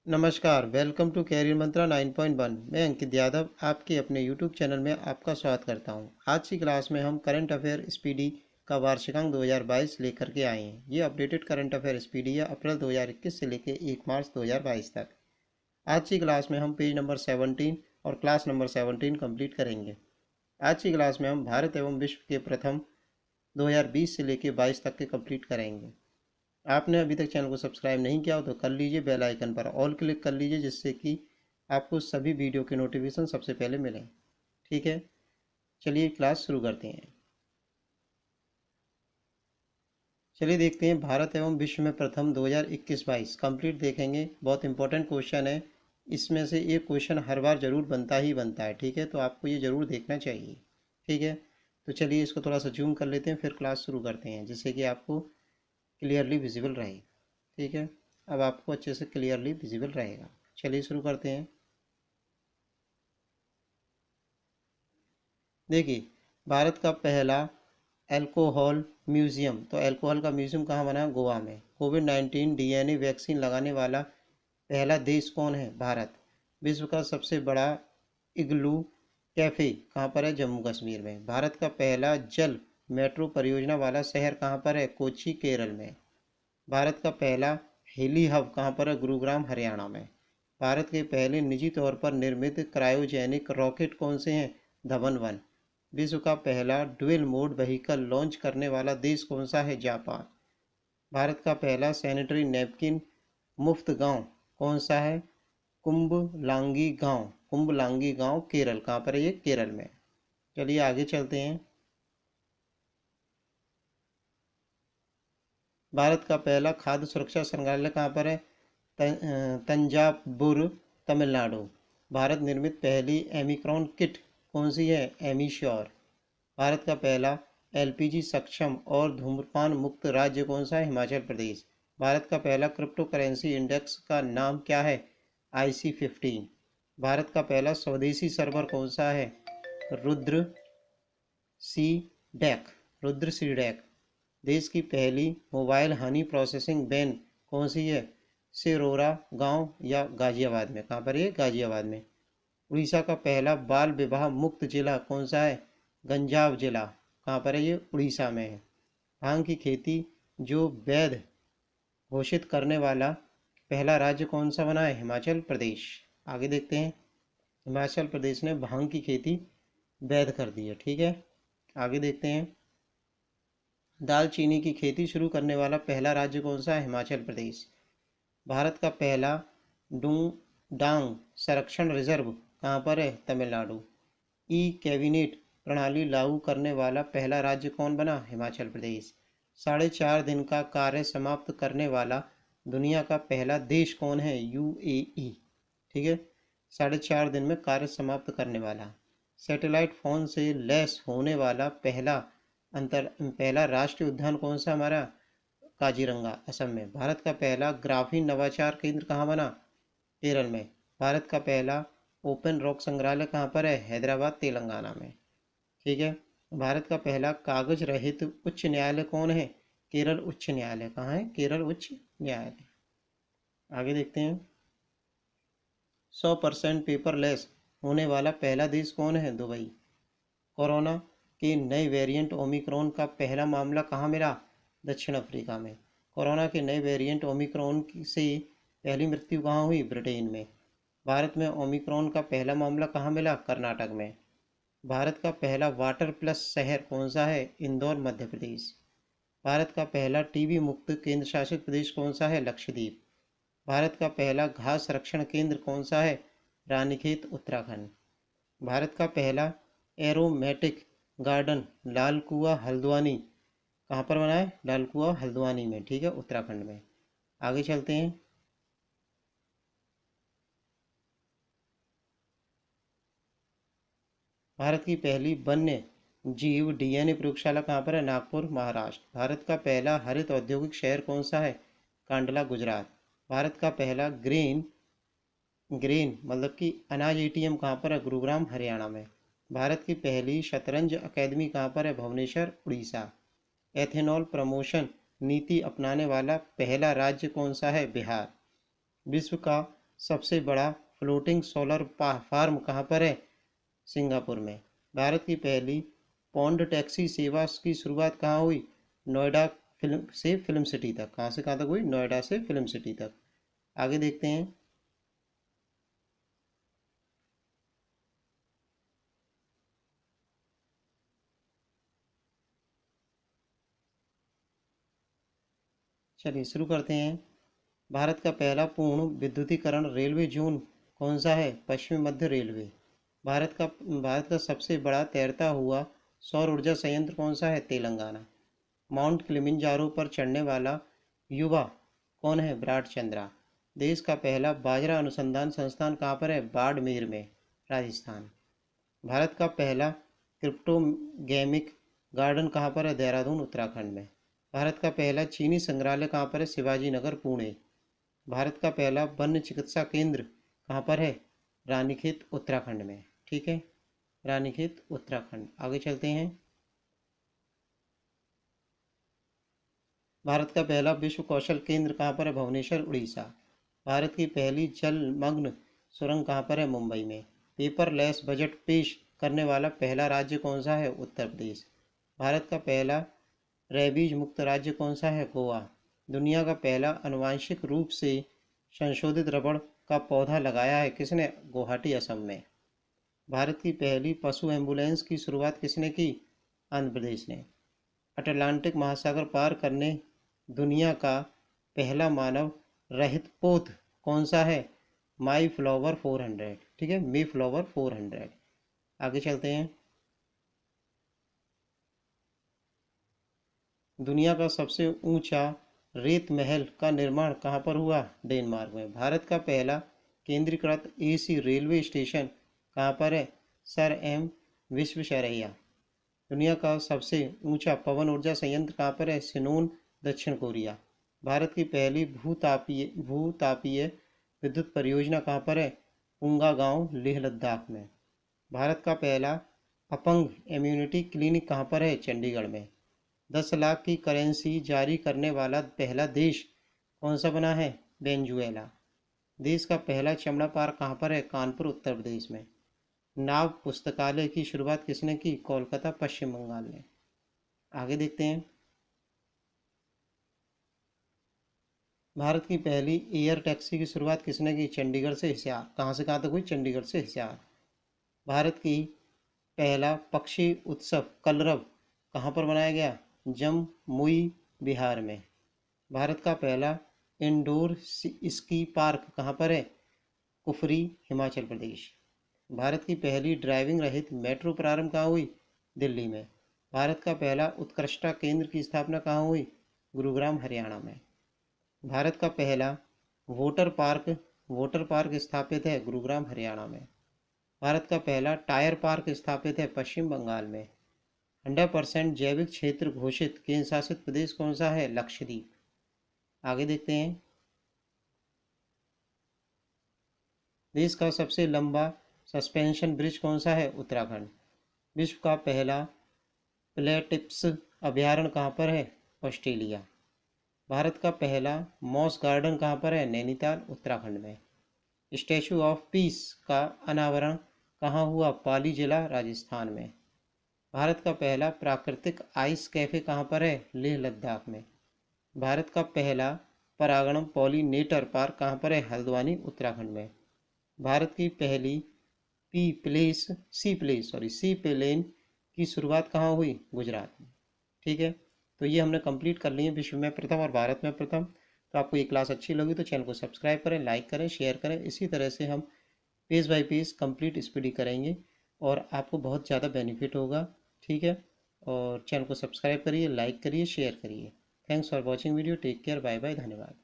नमस्कार, welcome to career मंत्रा 9.1। मैं अंकित यादव आपके अपने यूट्यूब चैनल में आपका स्वागत करता हूं। आज की क्लास में हम करंट अफेयर स्पीडी का वार्षिकांक 2022 लेकर के आए हैं। ये अपडेटेड करंट अफेयर स्पीडी है अप्रैल 2021 से लेकर 1 मार्च 2022 तक। आज की क्लास में हम पेज नंबर 17 और क्लास नंबर 17 कंप्लीट करेंगे। आज की क्लास में हम भारत एवं विश्व के प्रथम 2020 से लेकर 22 तक के कंप्लीट करेंगे। आपने अभी तक चैनल को सब्सक्राइब नहीं किया हो तो कर लीजिए, बेल आइकन पर ऑल क्लिक कर लीजिए, जिससे कि आपको सभी वीडियो के नोटिफिकेशन सबसे पहले मिलें। ठीक है, चलिए क्लास शुरू करते हैं। चलिए देखते हैं भारत एवं विश्व में प्रथम 2021-22 कंप्लीट देखेंगे। बहुत इंपॉर्टेंट क्वेश्चन है, इसमें से एक क्वेश्चन हर बार ज़रूर बनता ही बनता है। ठीक है, तो आपको ये ज़रूर देखना चाहिए। ठीक है, तो चलिए इसको थोड़ा सा जूम कर लेते हैं, फिर क्लास शुरू करते हैं, जिससे कि आपको क्लियरली विजिबल रहे। ठीक है, अब आपको अच्छे से क्लियरली विजिबल रहेगा। चलिए शुरू करते हैं। देखिए, भारत का पहला अल्कोहल म्यूजियम, तो अल्कोहल का म्यूजियम कहाँ बना है? गोवा में। कोविड-19 डीएनए वैक्सीन लगाने वाला पहला देश कौन है? भारत। विश्व का सबसे बड़ा इग्लू कैफे कहाँ पर है? जम्मू कश्मीर में। भारत का पहला जल मेट्रो परियोजना वाला शहर कहाँ पर है? कोच्चि, केरल में। भारत का पहला हेली हब कहाँ पर है? गुरुग्राम, हरियाणा में। भारत के पहले निजी तौर पर निर्मित क्रायोजेनिक रॉकेट कौन से हैं? धवन 1। विश्व का पहला ड्यूल मोड व्हीकल लॉन्च करने वाला देश कौन सा है? जापान। भारत का पहला सैनिटरी नैपकिन मुफ्त गांव कौन सा है? कुंभलांगी गांव। कुंभलांगी गांव केरल। कहाँ पर है ये? केरल में। चलिए आगे चलते हैं। भारत का पहला खाद्य सुरक्षा संग्रहालय कहाँ पर है? तंजावुर, तमिलनाडु। भारत निर्मित पहली एमिक्रॉन किट कौन सी है? एमीश्योर। भारत का पहला एलपीजी सक्षम और धूम्रपान मुक्त राज्य कौन सा है? हिमाचल प्रदेश। भारत का पहला क्रिप्टो करेंसी इंडेक्स का नाम क्या है? IC15। भारत का पहला स्वदेशी सर्वर कौन सा है? Rudra C DAC. Rudra C DAC. देश की पहली मोबाइल हनी प्रोसेसिंग वैन कौन सी है? सिरोरा गांव या गाजियाबाद में। कहाँ पर है? गाजियाबाद में। उड़ीसा का पहला बाल विवाह मुक्त जिला कौन सा है? गंजाम जिला। कहाँ पर है ये? उड़ीसा में है। भांग की खेती जो वैध घोषित करने वाला पहला राज्य कौन सा बना है? हिमाचल प्रदेश। आगे देखते हैं। हिमाचल प्रदेश ने भांग की खेती वैध कर दी है। ठीक है, आगे देखते हैं। दालचीनी की खेती शुरू करने वाला पहला राज्य कौन सा है? हिमाचल प्रदेश। भारत का पहला डूंगडांग संरक्षण रिजर्व कहाँ पर है? तमिलनाडु। ई कैबिनेट प्रणाली लागू करने वाला पहला राज्य कौन बना? हिमाचल प्रदेश। 4.5 दिन का कार्य समाप्त करने वाला दुनिया का पहला देश कौन है? UAE। ठीक है, 4.5 दिन में कार्य समाप्त करने वाला। सैटेलाइट फोन से लैस होने वाला पहला राष्ट्रीय उद्यान कौन सा हमारा? काजीरंगा, असम में। भारत का पहला ग्राफीन नवाचार केंद्र कहाँ बना? केरल में। भारत का पहला ओपन रॉक संग्रहालय कहाँ पर है? हैदराबाद, तेलंगाना में। ठीक है, भारत का पहला कागज रहित उच्च न्यायालय कौन है? केरल उच्च न्यायालय। कहाँ है? केरल उच्च न्यायालय। आगे देखते हैं। 100% पेपरलेस होने वाला पहला देश कौन है? दुबई। कोरोना के नए वेरिएंट ओमिक्रॉन का पहला मामला कहाँ मिला? दक्षिण अफ्रीका में। कोरोना के नए वेरिएंट ओमिक्रॉन से पहली मृत्यु कहाँ हुई? ब्रिटेन में। भारत में ओमिक्रॉन का पहला मामला कहाँ मिला? कर्नाटक में। भारत का पहला वाटर प्लस शहर कौन सा है? इंदौर, मध्य प्रदेश। भारत का पहला टीबी मुक्त केंद्र शासित प्रदेश कौन सा है? लक्षद्वीप। भारत का पहला घास संरक्षण केंद्र कौन सा है? रानीखेत, उत्तराखंड। भारत का पहला एरोमेटिक गार्डन लाल कुआं हल्द्वानी कहाँ पर बना है? लाल कुआं हल्द्वानी में। ठीक है, उत्तराखंड में। आगे चलते हैं। भारत की पहली वन्य जीव डीएनए प्रयोगशाला कहाँ पर है? नागपुर, महाराष्ट्र। भारत का पहला हरित औद्योगिक शहर कौन सा है? कांडला, गुजरात। भारत का पहला ग्रेन मतलब कि अनाज एटीएम कहाँ पर है? गुरुग्राम, हरियाणा में। भारत की पहली शतरंज अकेदमी कहाँ पर है? भुवनेश्वर, उड़ीसा। एथेनॉल प्रमोशन नीति अपनाने वाला पहला राज्य कौन सा है? बिहार। विश्व का सबसे बड़ा फ्लोटिंग सोलर फार्म कहाँ पर है? सिंगापुर में। भारत की पहली पौंड टैक्सी सेवा की शुरुआत कहाँ हुई? नोएडा फिल्म सिटी तक। कहाँ से कहाँ तक हुई? नोएडा से फिल्म सिटी तक। आगे देखते हैं। चलिए शुरू करते हैं। भारत का पहला पूर्ण विद्युतीकरण रेलवे जोन कौन सा है? पश्चिमी मध्य रेलवे। भारत का सबसे बड़ा तैरता हुआ सौर ऊर्जा संयंत्र कौन सा है? तेलंगाना। माउंट किलिमिंजारो पर चढ़ने वाला युवा कौन है? विराट चंद्रा। देश का पहला बाजरा अनुसंधान संस्थान कहाँ पर है? बाड़मेर में, राजस्थान। भारत का पहला क्रिप्टोगेमिक गार्डन कहाँ पर है? देहरादून, उत्तराखंड में। भारत का पहला चीनी संग्रहालय कहाँ पर है? शिवाजी नगर, पुणे। भारत का पहला वन्य चिकित्सा केंद्र कहाँ पर है? रानीखेत, उत्तराखंड में। ठीक है, रानीखेत, उत्तराखंड। आगे चलते हैं। भारत का पहला विश्व कौशल केंद्र कहाँ पर है? भुवनेश्वर, उड़ीसा। भारत की पहली जलमग्न सुरंग कहाँ पर है? मुंबई में। पेपरलेस बजट पेश करने वाला पहला राज्य कौन सा है? उत्तर प्रदेश। भारत का पहला रेबीज मुक्त राज्य कौन सा है? गोवा। दुनिया का पहला आनुवांशिक रूप से संशोधित रबड़ का पौधा लगाया है किसने? गुवाहाटी, असम में। भारत की पहली पशु एम्बुलेंस की शुरुआत किसने की? आंध्र प्रदेश ने। अटलांटिक महासागर पार करने दुनिया का पहला मानव रहित पोत कौन सा है? माई फ्लावर 400। ठीक है, मी फ्लावर 400। आगे चलते हैं। दुनिया का सबसे ऊंचा रेत महल का निर्माण कहाँ पर हुआ? डेनमार्क में। भारत का पहला केंद्रीकृत एसी रेलवे स्टेशन कहाँ पर है? Sir M Visvesvaraya. दुनिया का सबसे ऊंचा पवन ऊर्जा संयंत्र कहाँ पर है? सिनोन, दक्षिण कोरिया। भारत की पहली भूतापीय विद्युत परियोजना कहाँ पर है? पुंगा गांव, लेह लद्दाख में। भारत का पहला अपंग इम्यूनिटी क्लिनिक कहाँ पर है? चंडीगढ़ में। 10 लाख की करेंसी जारी करने वाला पहला देश कौन सा बना है? वेनेजुएला। देश का पहला चमड़ा पार्क कहाँ पर है? कानपुर, उत्तर प्रदेश में। नाव पुस्तकालय की शुरुआत किसने की? कोलकाता, पश्चिम बंगाल ने। आगे देखते हैं। भारत की पहली एयर टैक्सी की शुरुआत किसने की? चंडीगढ़ से हिसार। कहाँ से कहाँ तक हुई? चंडीगढ़ से हिसार। भारत की पहला पक्षी उत्सव कलरव कहाँ पर मनाया गया? जममुई, बिहार में। भारत का पहला इंडोर स्की पार्क कहाँ पर है? कुफरी, हिमाचल प्रदेश। भारत की पहली ड्राइविंग रहित मेट्रो प्रारंभ कहाँ हुई? दिल्ली में। भारत का पहला उत्कृष्टता केंद्र की स्थापना कहाँ हुई? गुरुग्राम, हरियाणा में। भारत का पहला वोटर पार्क स्थापित है गुरुग्राम, हरियाणा में। भारत का पहला टायर पार्क स्थापित है पश्चिम बंगाल में। 100% जैविक क्षेत्र घोषित केंद्र शासित प्रदेश कौन सा है? लक्षद्वीप। आगे देखते हैं। देश का सबसे लंबा सस्पेंशन ब्रिज कौन सा है? उत्तराखंड। विश्व का पहला प्लेटिप्स अभयारण्य कहाँ पर है? ऑस्ट्रेलिया। भारत का पहला मॉस गार्डन कहाँ पर है? नैनीताल, उत्तराखंड में। स्टैचू ऑफ पीस का अनावरण कहाँ हुआ? पाली जिला, राजस्थान में। भारत का पहला प्राकृतिक आइस कैफे कहाँ पर है? लेह लद्दाख में। भारत का पहला परागणम पॉलिनेटर पार्क कहाँ पर है? हल्द्वानी, उत्तराखंड में। भारत की पहली सी प्लेन की शुरुआत कहाँ हुई? गुजरात में। ठीक है, तो ये हमने कंप्लीट कर लिए विश्व में प्रथम और भारत में प्रथम। तो आपको ये क्लास अच्छी लगी तो चैनल को सब्सक्राइब करें, लाइक करें, शेयर करें। इसी तरह से हम page bye page complete study करेंगे और आपको बहुत ज़्यादा बेनिफिट होगा। ठीक है, और चैनल को सब्सक्राइब करिए, लाइक करिए, शेयर करिए। Thanks for watching video. Take care, bye bye, धन्यवाद।